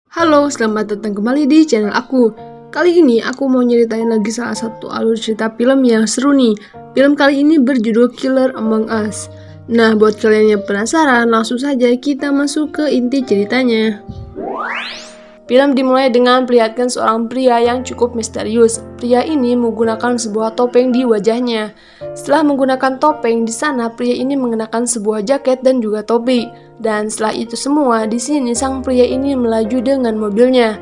Halo, selamat datang kembali di channel aku. Kali ini aku mau nyeritain lagi salah satu alur cerita film yang seru nih. Film kali ini berjudul Killer Among Us. Nah, buat kalian yang penasaran, langsung saja kita masuk ke inti ceritanya. Film dimulai dengan memperlihatkan seorang pria yang cukup misterius. Pria ini menggunakan sebuah topeng di wajahnya. Setelah menggunakan topeng, di sana pria ini mengenakan sebuah jaket dan juga topi. Dan setelah itu semua, di sini sang pria ini melaju dengan mobilnya.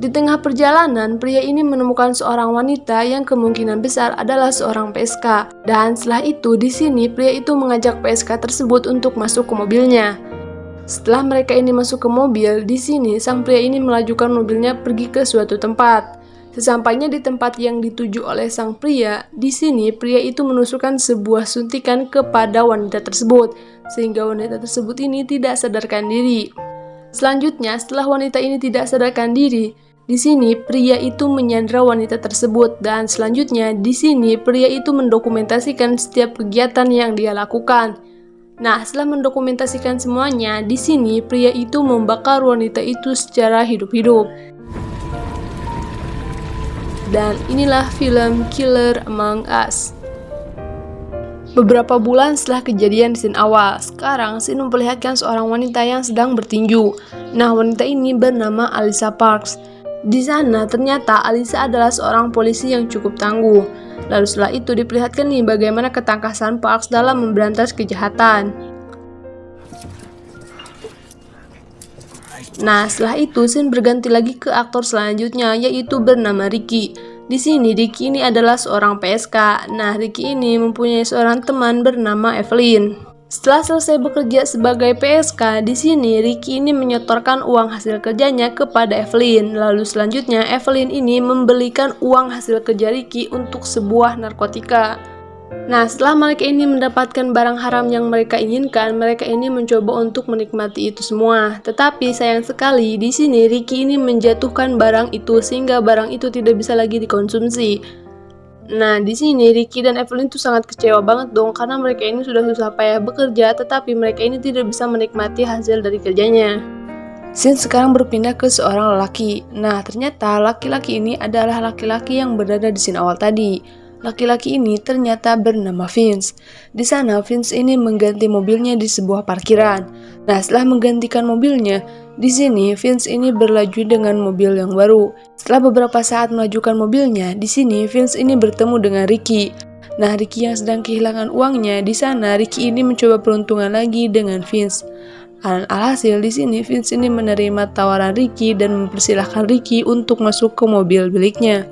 Di tengah perjalanan, pria ini menemukan seorang wanita yang kemungkinan besar adalah seorang PSK. Dan setelah itu, di sini pria itu mengajak PSK tersebut untuk masuk ke mobilnya. Setelah mereka ini masuk ke mobil, di sini sang pria ini melajukan mobilnya pergi ke suatu tempat. Sesampainya di tempat yang dituju oleh sang pria, di sini pria itu menusukkan sebuah suntikan kepada wanita tersebut, sehingga wanita tersebut ini tidak sadarkan diri. Selanjutnya, setelah wanita ini tidak sadarkan diri, di sini pria itu menyandra wanita tersebut, dan selanjutnya di sini pria itu mendokumentasikan setiap kegiatan yang dia lakukan. Nah, setelah mendokumentasikan semuanya, di sini pria itu membakar wanita itu secara hidup-hidup. Dan inilah film Killer Among Us. Beberapa bulan setelah kejadian di scene awal, sekarang scene memperlihatkan seorang wanita yang sedang bertinju. Nah, wanita ini bernama Alyssa Parks. Di sana ternyata Alyssa adalah seorang polisi yang cukup tangguh. Lalu setelah itu diperlihatkan nih bagaimana ketangkasan Parks dalam memberantas kejahatan. Nah, setelah itu scene berganti lagi ke aktor selanjutnya, yaitu bernama Ricky. Di sini Ricky ini adalah seorang PSK. Nah, Ricky ini mempunyai seorang teman bernama Evelyn. Setelah selesai bekerja sebagai PSK, di sini Ricky ini menyetorkan uang hasil kerjanya kepada Evelyn. Lalu selanjutnya Evelyn ini membelikan uang hasil kerja Ricky untuk sebuah narkotika. Nah, setelah mereka ini mendapatkan barang haram yang mereka inginkan, mereka ini mencoba untuk menikmati itu semua. Tetapi sayang sekali, di sini Ricky ini menjatuhkan barang itu sehingga barang itu tidak bisa lagi dikonsumsi. Nah, di sini Ricky dan Evelyn tuh sangat kecewa banget dong karena mereka ini sudah susah payah bekerja, tetapi mereka ini tidak bisa menikmati hasil dari kerjanya. Scene sekarang berpindah ke seorang lelaki. Nah, ternyata laki-laki ini adalah laki-laki yang berada di scene awal tadi. Laki-laki ini ternyata bernama Vince. Di sana Vince ini mengganti mobilnya di sebuah parkiran. Nah, setelah menggantikan mobilnya, di sini Vince ini berlaju dengan mobil yang baru. Setelah beberapa saat melajukan mobilnya, di sini Vince ini bertemu dengan Ricky. Nah, Ricky yang sedang kehilangan uangnya, di sana Ricky ini mencoba peruntungan lagi dengan Vince. Alhasil di sini Vince ini menerima tawaran Ricky dan mempersilahkan Ricky untuk masuk ke mobil miliknya.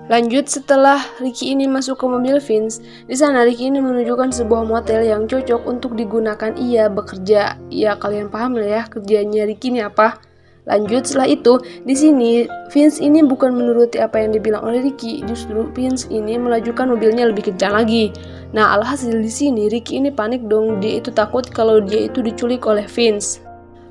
Lanjut, setelah Ricky ini masuk ke mobil Vince, di sana Ricky ini menunjukkan sebuah motel yang cocok untuk digunakan ia bekerja. Ya, kalian paham lah ya kerjanya Ricky ini apa. Lanjut, setelah itu di sini Vince ini bukan menuruti apa yang dibilang oleh Ricky, justru Vince ini melajukan mobilnya lebih kencang lagi. Nah, alhasil di sini Ricky ini panik dong, dia itu takut kalau dia itu diculik oleh Vince.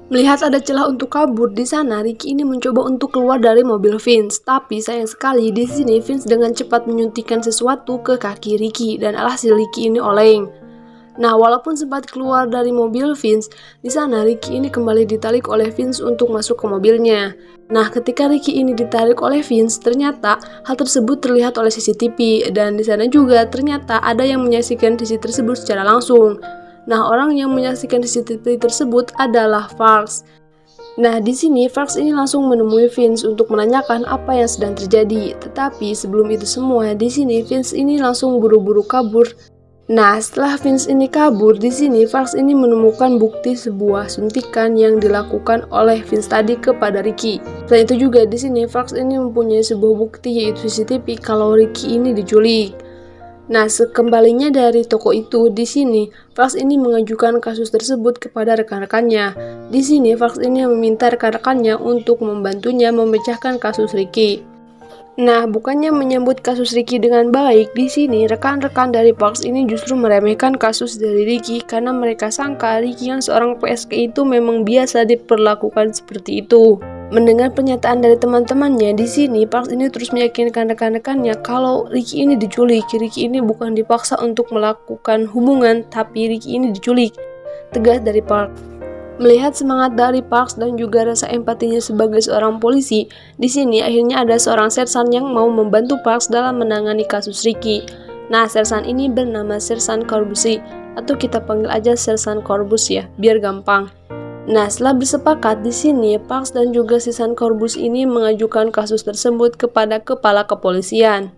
Melihat ada celah untuk kabur, di sana Ricky ini mencoba untuk keluar dari mobil Vince. Tapi sayang sekali di sini Vince dengan cepat menyuntikkan sesuatu ke kaki Ricky dan alhasil Ricky ini oleng. Nah, walaupun sempat keluar dari mobil Vince, di sana Ricky ini kembali ditarik oleh Vince untuk masuk ke mobilnya. Nah, ketika Ricky ini ditarik oleh Vince, ternyata hal tersebut terlihat oleh CCTV dan di sana juga ternyata ada yang menyaksikan CCTV tersebut secara langsung. Nah, orang yang menyaksikan CCTV tersebut adalah Parks. Nah, di sini Parks ini langsung menemui Vince untuk menanyakan apa yang sedang terjadi. Tetapi sebelum itu semua, di sini Vince ini langsung buru-buru kabur. Nah, setelah Vince ini kabur, di sini Parks ini menemukan bukti sebuah suntikan yang dilakukan oleh Vince tadi kepada Ricky. Selain itu juga di sini Parks ini mempunyai sebuah bukti yaitu CCTV kalau Ricky ini diculik. Nah, sekembalinya dari toko itu, di sini Parks ini mengajukan kasus tersebut kepada rekan-rekannya. Di sini Parks ini meminta rekan-rekannya untuk membantunya memecahkan kasus Ricky. Nah, bukannya menyambut kasus Ricky dengan baik, di sini rekan-rekan dari Parks ini justru meremehkan kasus dari Ricky karena mereka sangka Ricky yang seorang PSK itu memang biasa diperlakukan seperti itu. Mendengar pernyataan dari teman-temannya, di sini Parks ini terus meyakinkan rekan-rekannya kalau Ricky ini diculik. Ricky ini bukan dipaksa untuk melakukan hubungan, tapi Ricky ini diculik. Tegas dari Parks. Melihat semangat dari Parks dan juga rasa empatinya sebagai seorang polisi, di sini akhirnya ada seorang sersan yang mau membantu Parks dalam menangani kasus Ricky. Nah, sersan ini bernama Sersan Corbusier, atau kita panggil aja Sersan Corbus ya, biar gampang. Nah, setelah bersepakat di sini, Parks dan juga Sersan Corbus ini mengajukan kasus tersebut kepada kepala kepolisian.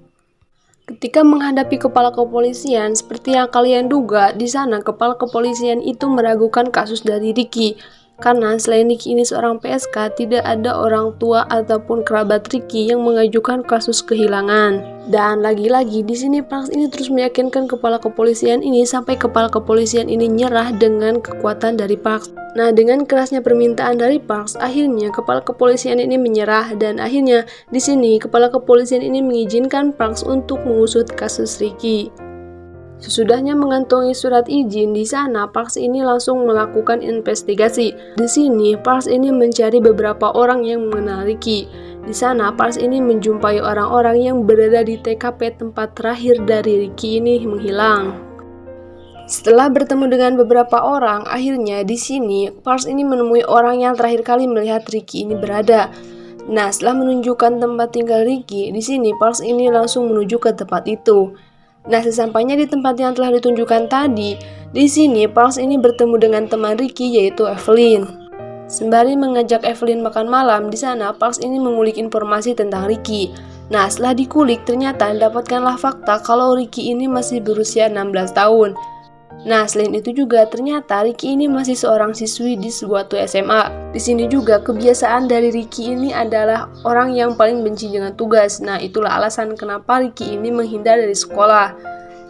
Ketika menghadapi kepala kepolisian, seperti yang kalian duga, di sana kepala kepolisian itu meragukan kasus dari Ricky. Karena selain Ricky ini seorang PSK, tidak ada orang tua ataupun kerabat Ricky yang mengajukan kasus kehilangan. Dan lagi-lagi di sini Parks ini terus meyakinkan kepala kepolisian ini sampai kepala kepolisian ini nyerah dengan kekuatan dari Parks. Nah, dengan kerasnya permintaan dari Parks, akhirnya kepala kepolisian ini menyerah dan akhirnya di sini kepala kepolisian ini mengizinkan Parks untuk mengusut kasus Ricky. Sesudahnya mengantongi surat izin, di sana Parks ini langsung melakukan investigasi. Di sini Parks ini mencari beberapa orang yang mengenal Ricky. Di sana Parks ini menjumpai orang-orang yang berada di TKP tempat terakhir dari Ricky ini menghilang. Setelah bertemu dengan beberapa orang, akhirnya di sini Parks ini menemui orang yang terakhir kali melihat Ricky ini berada. Nah, setelah menunjukkan tempat tinggal Ricky, di sini Parks ini langsung menuju ke tempat itu. Nah, sesampainya di tempat yang telah ditunjukkan tadi, di sini Parks ini bertemu dengan teman Ricky yaitu Evelyn. Sembari mengajak Evelyn makan malam, di sana Parks ini mengulik informasi tentang Ricky. Nah, setelah dikulik ternyata dapatkanlah fakta kalau Ricky ini masih berusia 16 tahun. Nah, selain itu juga ternyata Ricky ini masih seorang siswi di sebuah SMA. Di sini juga kebiasaan dari Ricky ini adalah orang yang paling benci dengan tugas. Nah, itulah alasan kenapa Ricky ini menghindar dari sekolah.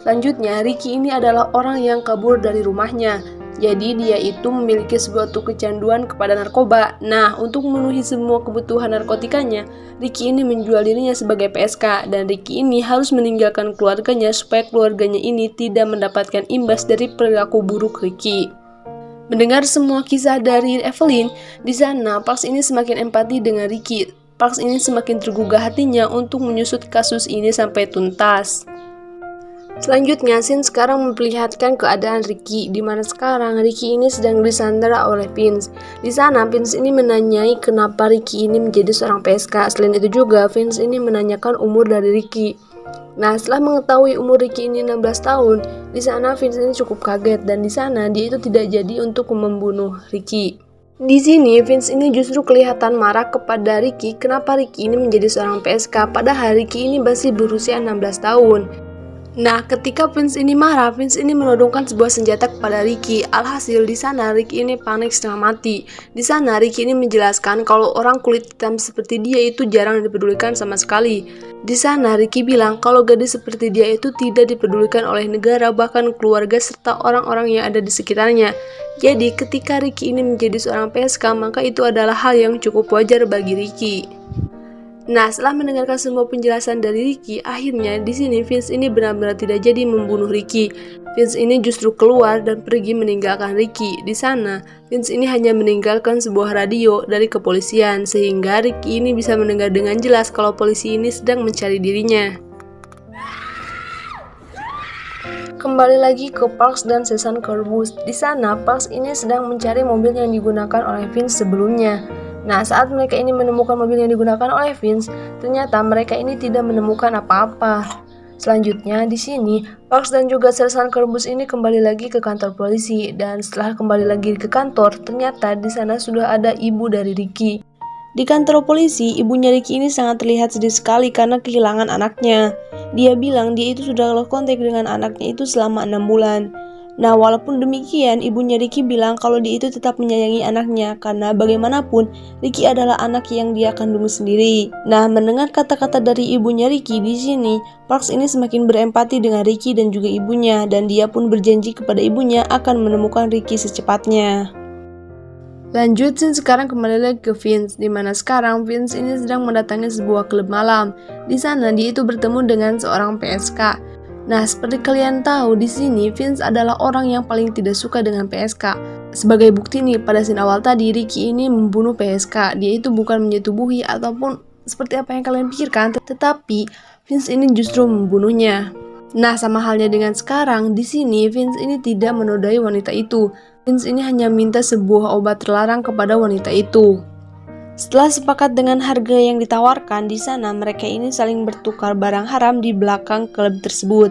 Selanjutnya, Ricky ini adalah orang yang kabur dari rumahnya. Jadi dia itu memiliki sebuah kecanduan kepada narkoba. Nah, untuk memenuhi semua kebutuhan narkotikanya, Ricky ini menjual dirinya sebagai PSK dan Ricky ini harus meninggalkan keluarganya supaya keluarganya ini tidak mendapatkan imbas dari perilaku buruk Ricky. Mendengar semua kisah dari Evelyn, di sana Parks ini semakin empati dengan Ricky. Parks ini semakin tergugah hatinya untuk menyusut kasus ini sampai tuntas. Selanjutnya, scene sekarang memperlihatkan keadaan Ricky, di mana sekarang Ricky ini sedang disandera oleh Vince. Di sana, Vince ini menanyai kenapa Ricky ini menjadi seorang PSK. Selain itu juga, Vince ini menanyakan umur dari Ricky. Nah, setelah mengetahui umur Ricky ini 16 tahun, di sana Vince ini cukup kaget dan di sana dia itu tidak jadi untuk membunuh Ricky. Di sini, Vince ini justru kelihatan marah kepada Ricky kenapa Ricky ini menjadi seorang PSK padahal Ricky ini masih berusia 16 tahun. Nah, ketika Vince ini marah, Vince ini menodongkan sebuah senjata kepada Ricky. Alhasil di sana Ricky ini panik setengah mati. Di sana Ricky ini menjelaskan kalau orang kulit hitam seperti dia itu jarang dipedulikan sama sekali. Di sana Ricky bilang kalau gadis seperti dia itu tidak dipedulikan oleh negara, bahkan keluarga serta orang-orang yang ada di sekitarnya. Jadi ketika Ricky ini menjadi seorang PSK, maka itu adalah hal yang cukup wajar bagi Ricky. Nah, setelah mendengarkan semua penjelasan dari Ricky, akhirnya di sini Vince ini benar-benar tidak jadi membunuh Ricky. Vince ini justru keluar dan pergi meninggalkan Ricky. Di sana, Vince ini hanya meninggalkan sebuah radio dari kepolisian sehingga Ricky ini bisa mendengar dengan jelas kalau polisi ini sedang mencari dirinya. Kembali lagi ke Parks dan Sersan Corbus. Di sana, Parks ini sedang mencari mobil yang digunakan oleh Vince sebelumnya. Nah, saat mereka ini menemukan mobil yang digunakan oleh Vince, ternyata mereka ini tidak menemukan apa-apa. Selanjutnya, di sini, Parks dan juga Sersan Corbus ini kembali lagi ke kantor polisi. Dan setelah kembali lagi ke kantor, ternyata di sana sudah ada ibu dari Ricky. Di kantor polisi, ibunya Ricky ini sangat terlihat sedih sekali karena kehilangan anaknya. Dia bilang dia itu sudah lost kontak dengan anaknya itu selama 6 bulan. Nah, walaupun demikian, ibunya Ricky bilang kalau dia itu tetap menyayangi anaknya karena bagaimanapun Ricky adalah anak yang dia kandung sendiri. Nah, mendengar kata-kata dari ibunya Ricky di sini, Parks ini semakin berempati dengan Ricky dan juga ibunya dan dia pun berjanji kepada ibunya akan menemukan Ricky secepatnya. Lanjut scene sekarang kembali lagi ke Vince, dimana sekarang Vince ini sedang mendatangi sebuah klub malam. Di sana dia itu bertemu dengan seorang PSK. Nah, seperti kalian tahu di sini Vince adalah orang yang paling tidak suka dengan PSK. Sebagai bukti nih, pada scene awal tadi Ricky ini membunuh PSK. Dia itu bukan menyetubuhi ataupun seperti apa yang kalian pikirkan, tetapi Vince ini justru membunuhnya. Nah, sama halnya dengan sekarang, di sini Vince ini tidak menodai wanita itu. Vince ini hanya minta sebuah obat terlarang kepada wanita itu. Setelah sepakat dengan harga yang ditawarkan, di sana mereka ini saling bertukar barang haram di belakang klub tersebut.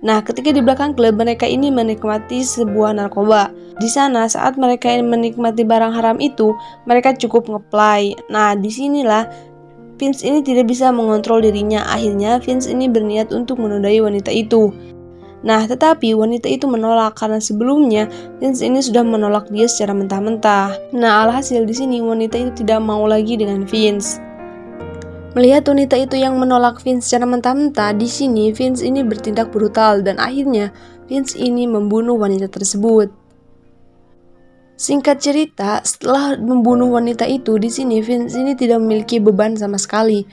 Nah, ketika di belakang klub, mereka ini menikmati sebuah narkoba. Di sana, saat mereka menikmati barang haram itu, mereka cukup ngeplay. Nah, disinilah Vince ini tidak bisa mengontrol dirinya. Akhirnya, Vince ini berniat untuk menodai wanita itu. Nah, tetapi wanita itu menolak karena sebelumnya Vince ini sudah menolak dia secara mentah-mentah. Nah, alhasil di sini wanita itu tidak mau lagi dengan Vince. Melihat wanita itu yang menolak Vince secara mentah-mentah, di sini Vince ini bertindak brutal dan akhirnya Vince ini membunuh wanita tersebut. Singkat cerita, setelah membunuh wanita itu, di sini Vince ini tidak memiliki beban sama sekali.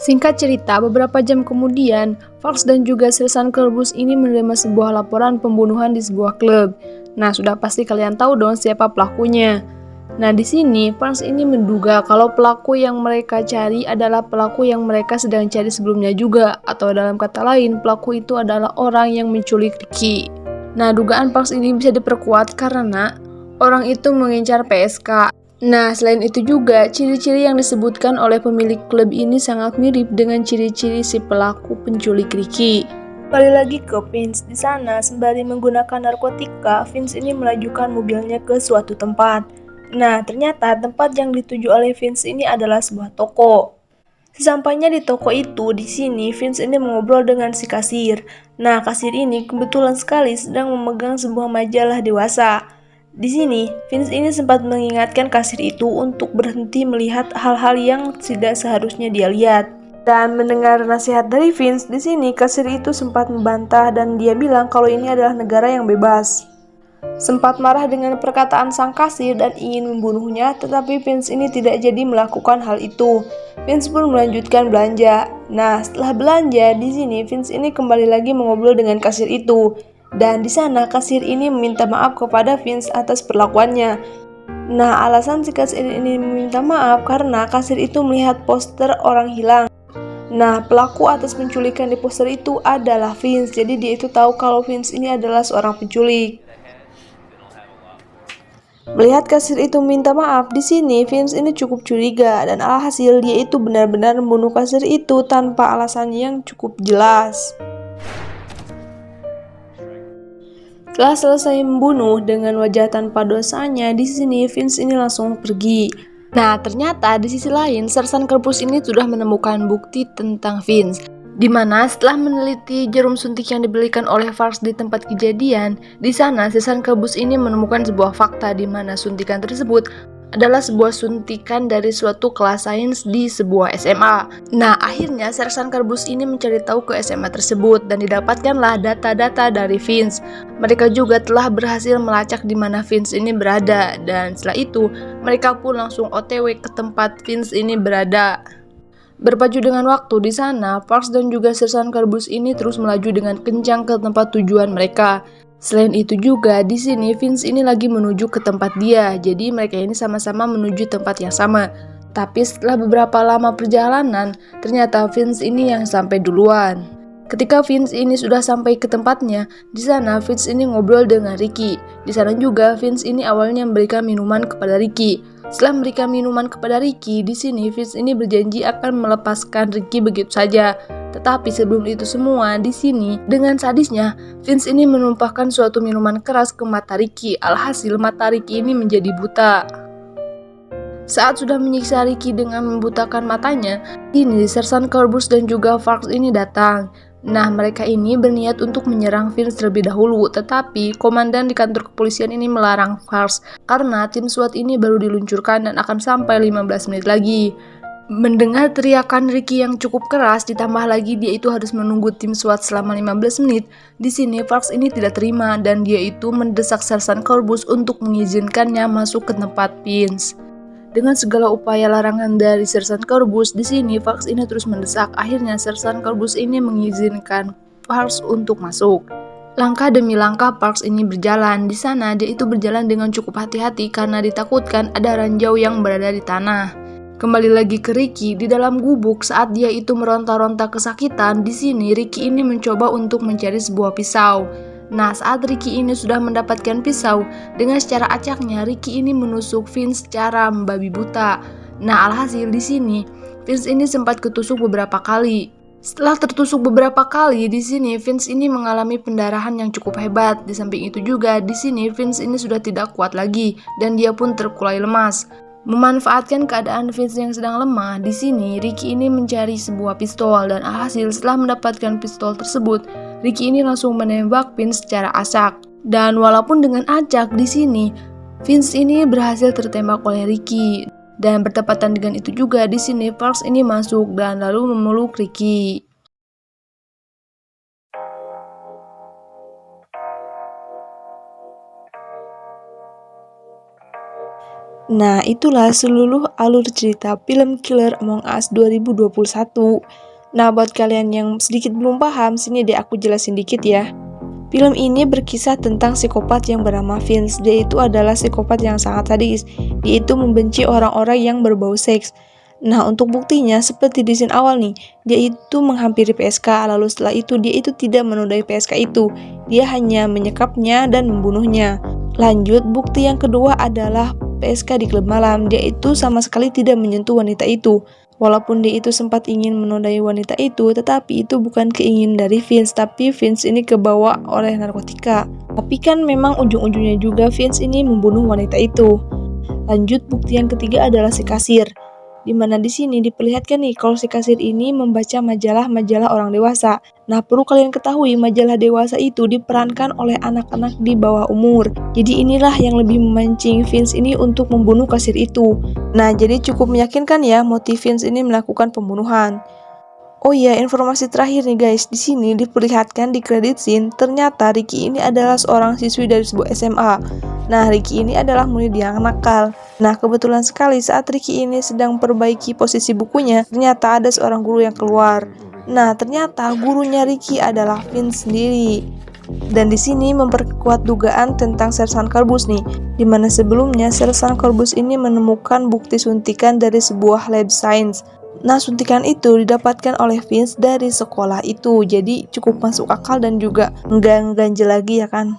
Singkat cerita, beberapa jam kemudian, Fox dan juga Sersan Kerbus ini menerima sebuah laporan pembunuhan di sebuah klub. Nah, sudah pasti kalian tahu dong siapa pelakunya. Nah, di sini Fox ini menduga kalau pelaku yang mereka cari adalah pelaku yang mereka sedang cari sebelumnya juga, atau dalam kata lain, pelaku itu adalah orang yang menculik Ricky. Nah, dugaan Fox ini bisa diperkuat karena orang itu mengincar PSK. Nah, selain itu juga, ciri-ciri yang disebutkan oleh pemilik klub ini sangat mirip dengan ciri-ciri si pelaku penculik Ricky. Kembali lagi ke Vince, di sana sembari menggunakan narkotika, Vince ini melajukan mobilnya ke suatu tempat. Nah, ternyata tempat yang dituju oleh Vince ini adalah sebuah toko. Sesampainya di toko itu, di sini Vince ini mengobrol dengan si kasir. Nah, kasir ini kebetulan sekali sedang memegang sebuah majalah dewasa. Di sini, Vince ini sempat mengingatkan kasir itu untuk berhenti melihat hal-hal yang tidak seharusnya dia lihat. Dan mendengar nasihat dari Vince, di sini kasir itu sempat membantah dan dia bilang kalau ini adalah negara yang bebas. Sempat marah dengan perkataan sang kasir dan ingin membunuhnya, tetapi Vince ini tidak jadi melakukan hal itu. Vince pun melanjutkan belanja. Nah, setelah belanja, di sini Vince ini kembali lagi mengobrol dengan kasir itu. Dan di sana kasir ini meminta maaf kepada Vince atas perlakuannya. Nah, alasan si kasir ini meminta maaf karena kasir itu melihat poster orang hilang. Nah, pelaku atas penculikan di poster itu adalah Vince. Jadi dia itu tahu kalau Vince ini adalah seorang penculik. Melihat kasir itu minta maaf, di sini Vince ini cukup curiga dan alhasil dia itu benar-benar membunuh kasir itu tanpa alasan yang cukup jelas. Setelah selesai membunuh dengan wajah tanpa dosanya, di sini Vince ini langsung pergi. Nah, ternyata di sisi lain, Sersan Kerbus ini sudah menemukan bukti tentang Vince. Di mana setelah meneliti jarum suntik yang dibelikan oleh Fox di tempat kejadian, di sana Sersan Kerbus ini menemukan sebuah fakta di mana suntikan tersebut adalah sebuah suntikan dari suatu kelas sains di sebuah SMA. Nah, akhirnya Sersan Kerbus ini mencari tahu ke SMA tersebut dan didapatkanlah data-data dari Vince. Mereka juga telah berhasil melacak di mana Vince ini berada dan setelah itu mereka pun langsung OTW ke tempat Vince ini berada. Berpacu dengan waktu di sana, Fox dan juga Sersan Kerbus ini terus melaju dengan kencang ke tempat tujuan mereka. Selain itu juga, di sini Vince ini lagi menuju ke tempat dia, jadi mereka ini sama-sama menuju tempat yang sama. Tapi setelah beberapa lama perjalanan, ternyata Vince ini yang sampai duluan. Ketika Vince ini sudah sampai ke tempatnya, di sana Vince ini ngobrol dengan Ricky. Di sana juga Vince ini awalnya memberikan minuman kepada Ricky. Setelah memberikan minuman kepada Ricky, di sini Vince ini berjanji akan melepaskan Ricky begitu saja. Tetapi sebelum itu semua, di sini dengan sadisnya Vince ini menumpahkan suatu minuman keras ke mata Ricky. Alhasil mata Ricky ini menjadi buta. Saat sudah menyiksa Ricky dengan membutakan matanya, ini Sersan Kerbus dan juga Fox ini datang. Nah, mereka ini berniat untuk menyerang Vince terlebih dahulu, tetapi komandan di kantor kepolisian ini melarang Fox karena tim SWAT ini baru diluncurkan dan akan sampai 15 menit lagi. Mendengar teriakan Ricky yang cukup keras, ditambah lagi dia itu harus menunggu tim SWAT selama 15 menit. Di sini Fox ini tidak terima dan dia itu mendesak Sersan Kerbus untuk mengizinkannya masuk ke tempat Vince. Dengan segala upaya larangan dari Sersan Kerbus, di sini Fox ini terus mendesak. Akhirnya Sersan Kerbus ini mengizinkan Fox untuk masuk. Langkah demi langkah Fox ini berjalan. Di sana dia itu berjalan dengan cukup hati-hati karena ditakutkan ada ranjau yang berada di tanah. Kembali lagi ke Ricky di dalam gubuk saat dia itu meronta-ronta kesakitan. Di sini Ricky ini mencoba untuk mencari sebuah pisau. Nah, saat Ricky ini sudah mendapatkan pisau, dengan secara acaknya Ricky ini menusuk Vince secara membabi buta. Nah, alhasil di sini Vince ini sempat ketusuk beberapa kali. Setelah tertusuk beberapa kali, di sini Vince ini mengalami pendarahan yang cukup hebat. Di samping itu juga, di sini Vince ini sudah tidak kuat lagi dan dia pun terkulai lemas. Memanfaatkan keadaan Vince yang sedang lemah, di sini Ricky ini mencari sebuah pistol dan alhasil setelah mendapatkan pistol tersebut, Ricky ini langsung menembak Vince secara acak. Dan walaupun dengan acak, di sini Vince ini berhasil tertembak oleh Ricky. Dan bertepatan dengan itu juga, di sini Parks ini masuk dan lalu memeluk Ricky. Nah, itulah seluruh alur cerita film Killer Among Us 2021. Nah, buat kalian yang sedikit belum paham, sini deh aku jelasin dikit ya. Film ini berkisah tentang psikopat yang bernama Vince. Dia itu adalah psikopat yang sangat sadis. Dia itu membenci orang-orang yang berbau seks. Nah, untuk buktinya, seperti di scene awal nih, dia itu menghampiri PSK, lalu setelah itu dia itu tidak menodai PSK itu. Dia hanya menyekapnya dan membunuhnya. Lanjut, bukti yang kedua adalah PSK di klub malam. Dia itu sama sekali tidak menyentuh wanita itu. Walaupun dia itu sempat ingin menodai wanita itu, tetapi itu bukan keinginan dari Vince, tapi Vince ini kebawa oleh narkotika. Tapi kan memang ujung-ujungnya juga Vince ini membunuh wanita itu. Lanjut, bukti yang ketiga adalah si kasir. Dimana di sini diperlihatkan nih kalau si kasir ini membaca majalah-majalah orang dewasa. Nah, perlu kalian ketahui majalah dewasa itu diperankan oleh anak-anak di bawah umur. Jadi inilah yang lebih memancing Vince ini untuk membunuh kasir itu. Nah, jadi cukup meyakinkan ya motif Vince ini melakukan pembunuhan. Oh iya, informasi terakhir nih guys, di sini diperlihatkan di credit scene ternyata Ricky ini adalah seorang siswi dari sebuah SMA. Nah, Ricky ini adalah murid yang nakal. Nah, kebetulan sekali saat Ricky ini sedang perbaiki posisi bukunya, ternyata ada seorang guru yang keluar. Nah, ternyata gurunya Ricky adalah Vince sendiri. Dan di sini memperkuat dugaan tentang Sersan Karbus nih, dimana sebelumnya Sersan Karbus ini menemukan bukti suntikan dari sebuah lab science. Nah, suntikan itu didapatkan oleh Vince dari sekolah itu, jadi cukup masuk akal dan juga nggak ganjel lagi ya kan.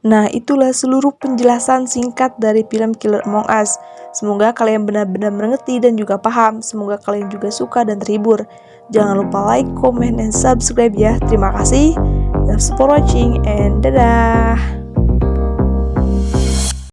Nah, itulah seluruh penjelasan singkat dari film Killer Among Us. Semoga kalian benar-benar mengerti dan juga paham. Semoga kalian juga suka dan terhibur. Jangan lupa like, comment, dan subscribe ya. Terima kasih. Thanks for watching and dadah.